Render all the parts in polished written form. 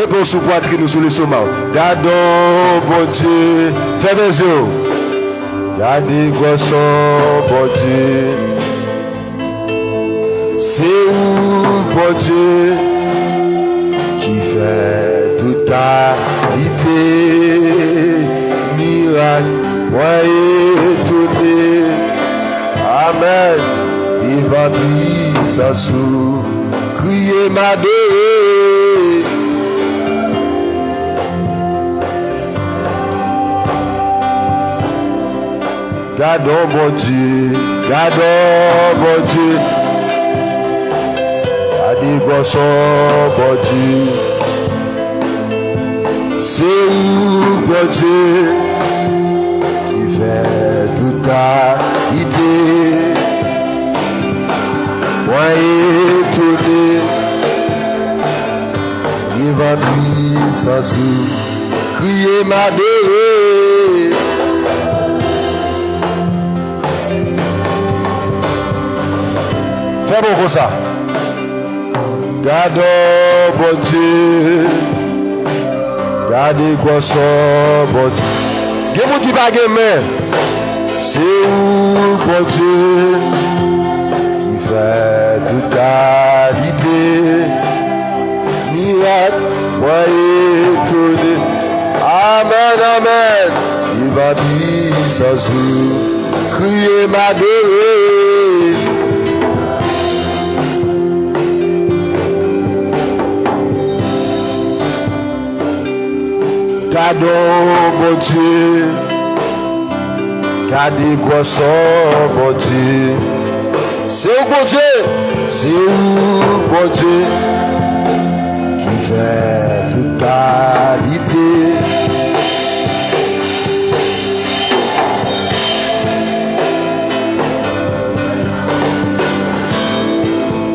Mais bon sous poitrine nous sur le sommet. Gardons bon Dieu. Fais mes yeux. Gardez gossons bon Dieu. C'est où bon Dieu qui fait toute qualité. Miracle, moi étonné. Amen. Il va prier sans sous. Crier ma dé. Gardons bon Dieu, gardons bon Dieu. Gardez gossons bon Dieu. C'est où bon Dieu qui fait toute qualité. Moi étonné, il va prier sans sou, crier ma dé. Fais bon comme ça. Gardons bon Dieu, gardez gossons bon Dieu. Gardez qui va gagner. C'est où bon Dieu fait toute qualité, miracle, moi étonné. Amen, amen. Il va dire sans sou, crier m'adorer. Gardons bon Dieu, gardez gossons bon Dieu. C'est où bon Dieu, c'est où bon Dieu qui fait toute qualité.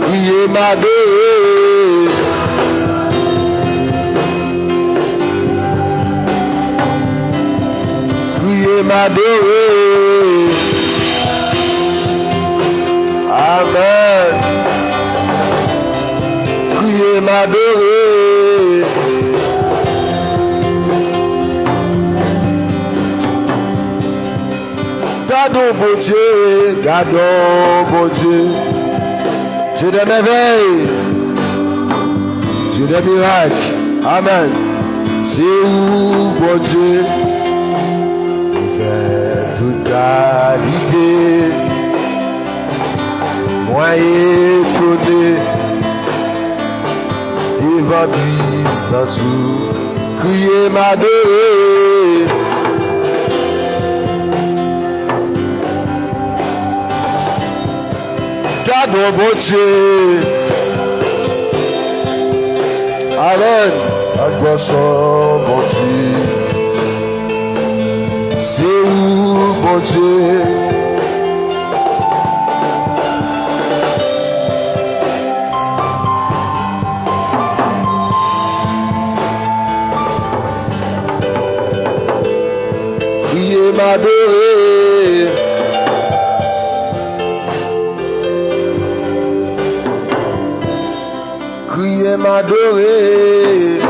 Crier m'adorer. Crier m'adorer. Amen. Crier m'adorer. Gardons bon Dieu, gardons bon Dieu. Dieu des merveilles, Dieu des miracles. Amen. C'est où bon Dieu qui fait toute qualité. Moi étonné, il va dire sans sou, crier m'adorer. Gardons bon Dieu. Amen. Gossons bon Dieu. C'est où bon Dieu? Crier m'adorer. Crier m'adorer.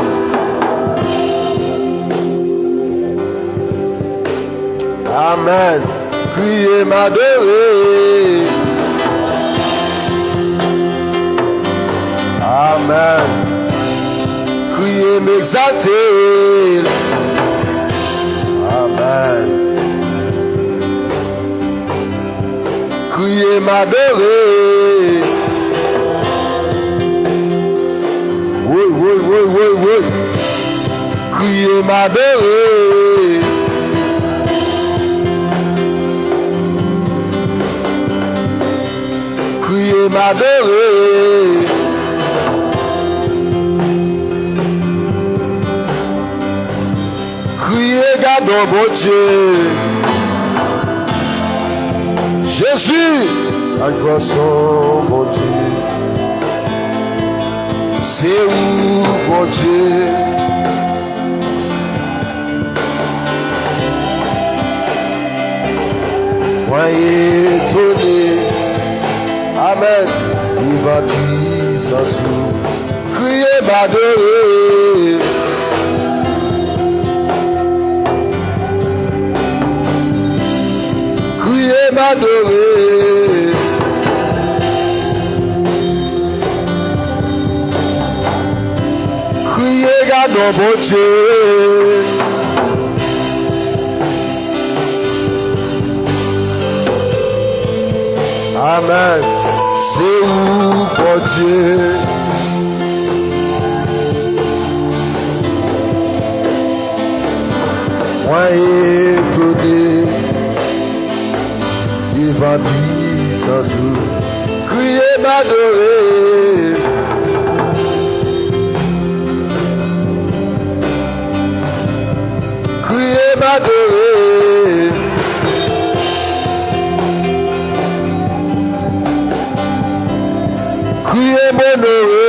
Amen. Crier m'adorer. Amen. Crier m'exalter. Amen. Crier m'adorer. Oui, oui, oui, oui, oui. Crier m'adorer. Crier m'adorer. Crier gardons bon Dieu. Jésus, encore son bon Dieu. C'est où bon Dieu? Moi étonné. Amen. Il va prier puissance, criez m'adorer. Criez m'adorer. Criez gardons mon Dieu. Amen. C'est où, bon Dieu? Moi étonné, devant puissance, criez m'adorer. Criez m'adorer. Criez m'honorer.